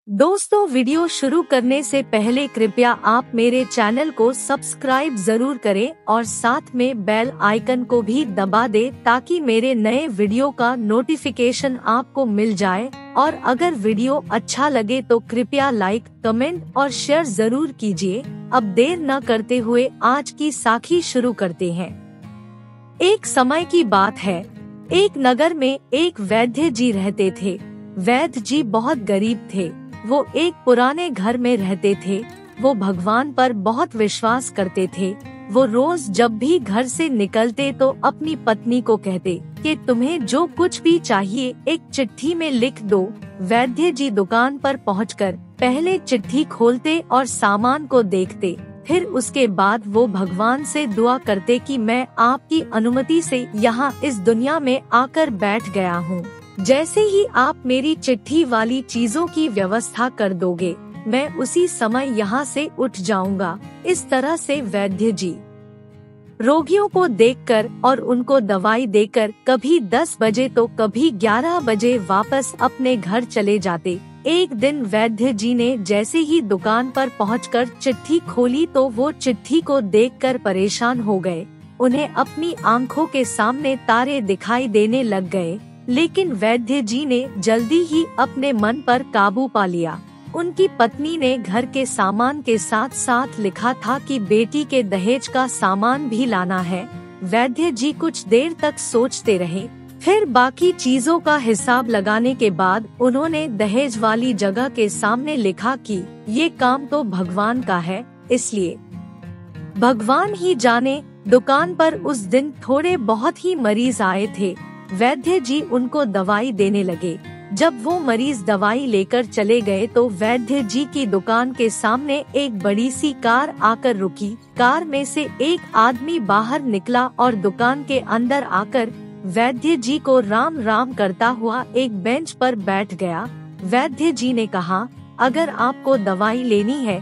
दोस्तों, वीडियो शुरू करने से पहले कृपया आप मेरे चैनल को सब्सक्राइब जरूर करें और साथ में बेल आइकन को भी दबा दें ताकि मेरे नए वीडियो का नोटिफिकेशन आपको मिल जाए। और अगर वीडियो अच्छा लगे तो कृपया लाइक, कमेंट और शेयर जरूर कीजिए। अब देर न करते हुए आज की साखी शुरू करते हैं। एक समय की बात है, एक नगर में एक वैद्य जी रहते थे। वैद्य जी बहुत गरीब थे। वो एक पुराने घर में रहते थे। वो भगवान पर बहुत विश्वास करते थे। वो रोज जब भी घर से निकलते तो अपनी पत्नी को कहते कि तुम्हें जो कुछ भी चाहिए एक चिट्ठी में लिख दो। वैद्य जी दुकान पर पहुंचकर पहले चिट्ठी खोलते और सामान को देखते। फिर उसके बाद वो भगवान से दुआ करते कि मैं आपकी अनुमति से यहाँ इस दुनिया में आकर बैठ गया हूँ। जैसे ही आप मेरी चिट्ठी वाली चीजों की व्यवस्था कर दोगे, मैं उसी समय यहाँ से उठ जाऊंगा। इस तरह से वैद्य जी रोगियों को देखकर और उनको दवाई देकर कभी 10 बजे तो कभी 11 बजे वापस अपने घर चले जाते। एक दिन वैद्य जी ने जैसे ही दुकान पर पहुंचकर चिट्ठी खोली तो वो चिट्ठी को देखकर परेशान हो गए। उन्हें अपनी आंखों के सामने तारे दिखाई देने लग गए, लेकिन वैद्य जी ने जल्दी ही अपने मन पर काबू पा लिया। उनकी पत्नी ने घर के सामान के साथ साथ लिखा था कि बेटी के दहेज का सामान भी लाना है। वैद्य जी कुछ देर तक सोचते रहे। फिर बाकी चीजों का हिसाब लगाने के बाद उन्होंने दहेज वाली जगह के सामने लिखा कि ये काम तो भगवान का है, इसलिए भगवान ही जाने। दुकान पर उस दिन थोड़े बहुत ही मरीज आए थे। वैद्य जी उनको दवाई देने लगे। जब वो मरीज दवाई लेकर चले गए तो वैद्य जी की दुकान के सामने एक बड़ी सी कार आकर रुकी। कार में से एक आदमी बाहर निकला और दुकान के अंदर आकर वैद्य जी को राम राम करता हुआ एक बेंच पर बैठ गया। वैद्य जी ने कहा, अगर आपको दवाई लेनी है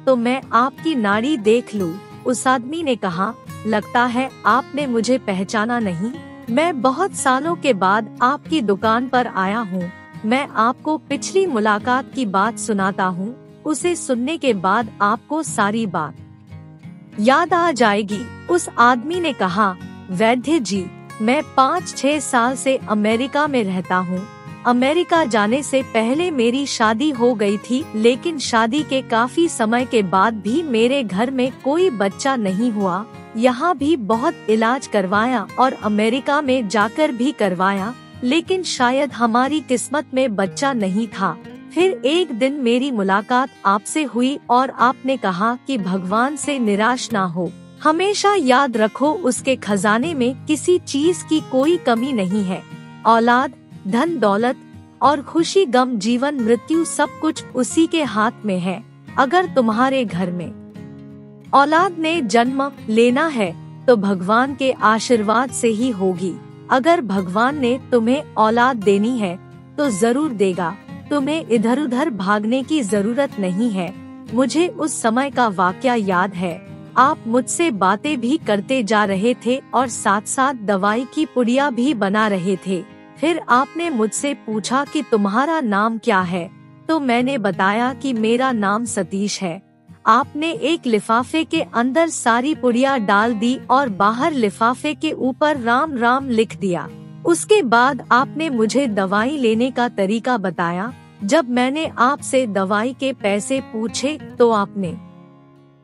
तो मैं आपकी नाड़ी देख लूं। उस आदमी ने कहा, लगता है आपने मुझे पहचाना नहीं। मैं बहुत सालों के बाद आपकी दुकान पर आया हूँ। मैं आपको पिछली मुलाकात की बात सुनाता हूँ। उसे सुनने के बाद आपको सारी बात याद आ जाएगी। उस आदमी ने कहा, वैद्य जी, मैं 5-6 साल से अमेरिका में रहता हूँ। अमेरिका जाने से पहले मेरी शादी हो गई थी, लेकिन शादी के काफी समय के बाद भी मेरे घर में कोई बच्चा नहीं हुआ। यहाँ भी बहुत इलाज करवाया और अमेरिका में जाकर भी करवाया, लेकिन शायद हमारी किस्मत में बच्चा नहीं था। फिर एक दिन मेरी मुलाकात आपसे हुई और आपने कहा कि भगवान से निराश ना हो, हमेशा याद रखो उसके खजाने में किसी चीज की कोई कमी नहीं है। औलाद, धन दौलत और खुशी, गम, जीवन, मृत्यु सब कुछ उसी के हाथ में है। अगर तुम्हारे घर में औलाद ने जन्म लेना है तो भगवान के आशीर्वाद से ही होगी। अगर भगवान ने तुम्हें औलाद देनी है तो जरूर देगा। तुम्हें इधर उधर भागने की जरूरत नहीं है। मुझे उस समय का वाकया याद है। आप मुझसे बातें भी करते जा रहे थे और साथ साथ दवाई की पुड़िया भी बना रहे थे। फिर आपने मुझसे पूछा कि तुम्हारा नाम क्या है, तो मैंने बताया कि मेरा नाम सतीश है। आपने एक लिफाफे के अंदर सारी पुड़िया डाल दी और बाहर लिफाफे के ऊपर राम राम लिख दिया। उसके बाद आपने मुझे दवाई लेने का तरीका बताया। जब मैंने आपसे दवाई के पैसे पूछे तो आपने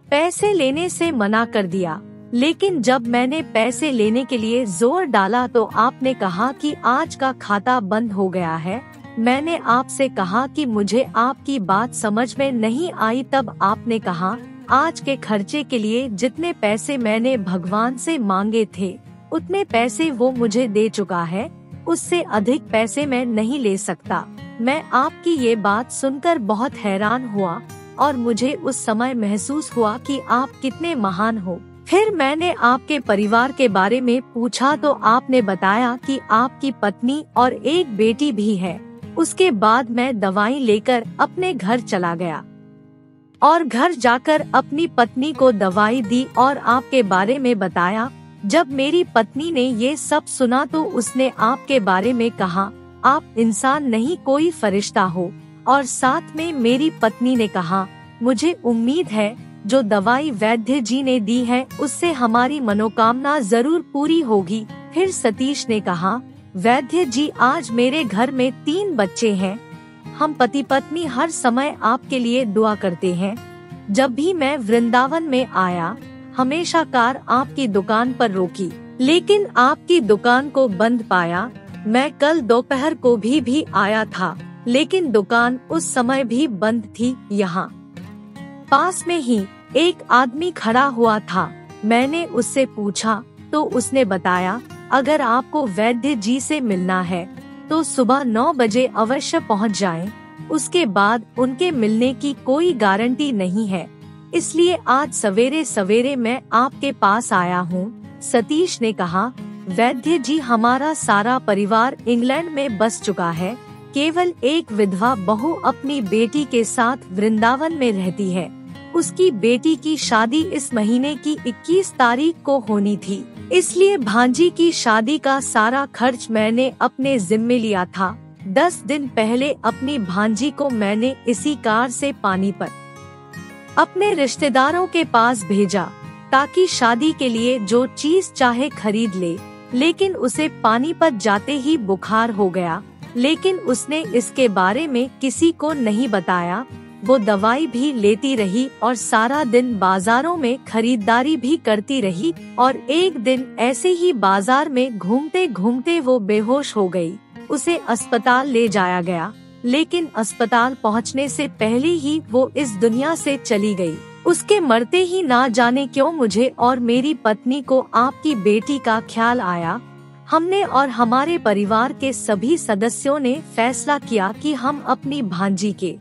पैसे लेने से मना कर दिया, लेकिन जब मैंने पैसे लेने के लिए जोर डाला तो आपने कहा कि आज का खाता बंद हो गया है। मैंने आपसे कहा कि मुझे आपकी बात समझ में नहीं आई। तब आपने कहा, आज के खर्चे के लिए जितने पैसे मैंने भगवान से मांगे थे उतने पैसे वो मुझे दे चुका है, उससे अधिक पैसे मैं नहीं ले सकता। मैं आपकी ये बात सुनकर बहुत हैरान हुआ और मुझे उस समय महसूस हुआ कि आप कितने महान हो। फिर मैंने आपके परिवार के बारे में पूछा तो आपने बताया कि आपकी पत्नी और एक बेटी भी है। उसके बाद मैं दवाई लेकर अपने घर चला गया और घर जाकर अपनी पत्नी को दवाई दी और आपके बारे में बताया। जब मेरी पत्नी ने ये सब सुना तो उसने आपके बारे में कहा, आप इंसान नहीं कोई फरिश्ता हो, और साथ में मेरी पत्नी ने कहा, मुझे उम्मीद है जो दवाई वैद्य जी ने दी है उससे हमारी मनोकामना जरूर पूरी होगी। फिर सतीश ने कहा, वैद्य जी आज मेरे घर में 3 बच्चे हैं। हम पति पत्नी हर समय आपके लिए दुआ करते हैं। जब भी मैं वृंदावन में आया हमेशा कार आपकी दुकान पर रोकी, लेकिन आपकी दुकान को बंद पाया। मैं कल दोपहर को भी आया था, लेकिन दुकान उस समय भी बंद थी। यहाँ पास में ही एक आदमी खड़ा हुआ था। मैंने उससे पूछा तो उसने बताया, अगर आपको वैद्य जी से मिलना है तो सुबह 9 बजे अवश्य पहुंच जाएं। उसके बाद उनके मिलने की कोई गारंटी नहीं है, इसलिए आज सवेरे सवेरे मैं आपके पास आया हूँ। सतीश ने कहा, वैद्य जी हमारा सारा परिवार इंग्लैंड में बस चुका है। केवल एक विधवा बहू अपनी बेटी के साथ वृंदावन में रहती है। उसकी बेटी की शादी इस महीने की 21 तारीख को होनी थी, इसलिए भांजी की शादी का सारा खर्च मैंने अपने जिम्मे लिया था। 10 दिन पहले अपनी भांजी को मैंने इसी कार से पानीपत अपने रिश्तेदारों के पास भेजा ताकि शादी के लिए जो चीज चाहे खरीद ले, लेकिन उसे पानीपत जाते ही बुखार हो गया। लेकिन उसने इसके बारे में किसी को नहीं बताया। वो दवाई भी लेती रही और सारा दिन बाजारों में खरीदारी भी करती रही, और एक दिन ऐसे ही बाजार में घूमते घूमते वो बेहोश हो गई। उसे अस्पताल ले जाया गया, लेकिन अस्पताल पहुंचने से पहले ही वो इस दुनिया से चली गई। उसके मरते ही ना जाने क्यों मुझे और मेरी पत्नी को आपकी बेटी का ख्याल आया। हमने और हमारे परिवार के सभी सदस्यों ने फैसला किया कि हम अपनी भांजी के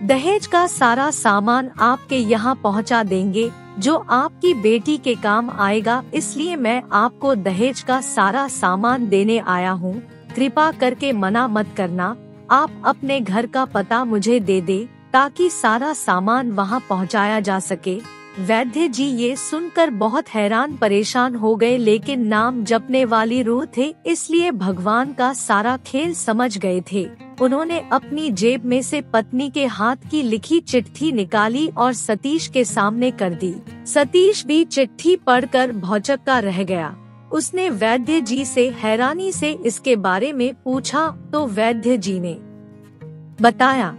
दहेज का सारा सामान आपके यहाँ पहुँचा देंगे, जो आपकी बेटी के काम आएगा। इसलिए मैं आपको दहेज का सारा सामान देने आया हूँ। कृपा करके मना मत करना। आप अपने घर का पता मुझे दे दे ताकि सारा सामान वहाँ पहुँचाया जा सके। वैद्य जी ये सुनकर बहुत हैरान परेशान हो गए, लेकिन नाम जपने वाली रूह थे, इसलिए भगवान का सारा खेल समझ गए थे। उन्होंने अपनी जेब में से पत्नी के हाथ की लिखी चिट्ठी निकाली और सतीश के सामने कर दी। सतीश भी चिट्ठी पढ़कर भौचक्का रह गया। उसने वैद्य जी से हैरानी से इसके बारे में पूछा तो वैद्य जी ने बताया,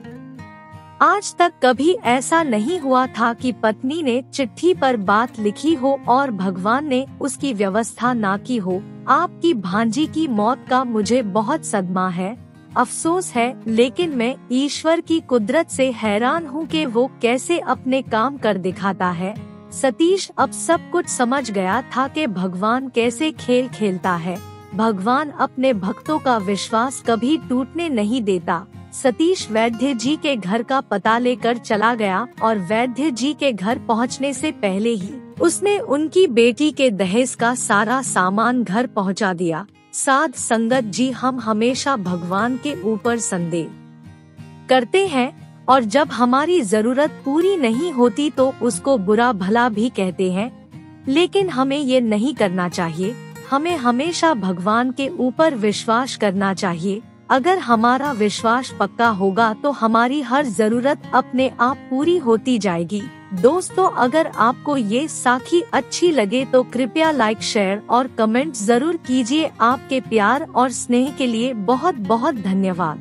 आज तक कभी ऐसा नहीं हुआ था कि पत्नी ने चिट्ठी पर बात लिखी हो और भगवान ने उसकी व्यवस्था ना की हो। आपकी भांजी की मौत का मुझे बहुत सदमा है, अफसोस है, लेकिन मैं ईश्वर की कुदरत से हैरान हूँ कि वो कैसे अपने काम कर दिखाता है। सतीश अब सब कुछ समझ गया था कि भगवान कैसे खेल खेलता है। भगवान अपने भक्तों का विश्वास कभी टूटने नहीं देता। सतीश वैद्य जी के घर का पता लेकर चला गया और वैद्य जी के घर पहुंचने से पहले ही उसने उनकी बेटी के दहेज का सारा सामान घर पहुंचा दिया। साध संगत जी, हम हमेशा भगवान के ऊपर संदेह करते हैं और जब हमारी जरूरत पूरी नहीं होती तो उसको बुरा भला भी कहते हैं, लेकिन हमें ये नहीं करना चाहिए। हमें हमेशा भगवान के ऊपर विश्वास करना चाहिए। अगर हमारा विश्वास पक्का होगा तो हमारी हर जरूरत अपने आप पूरी होती जाएगी। दोस्तों, अगर आपको ये साखी अच्छी लगे तो कृपया लाइक, शेयर और कमेंट जरूर कीजिए। आपके प्यार और स्नेह के लिए बहुत बहुत धन्यवाद।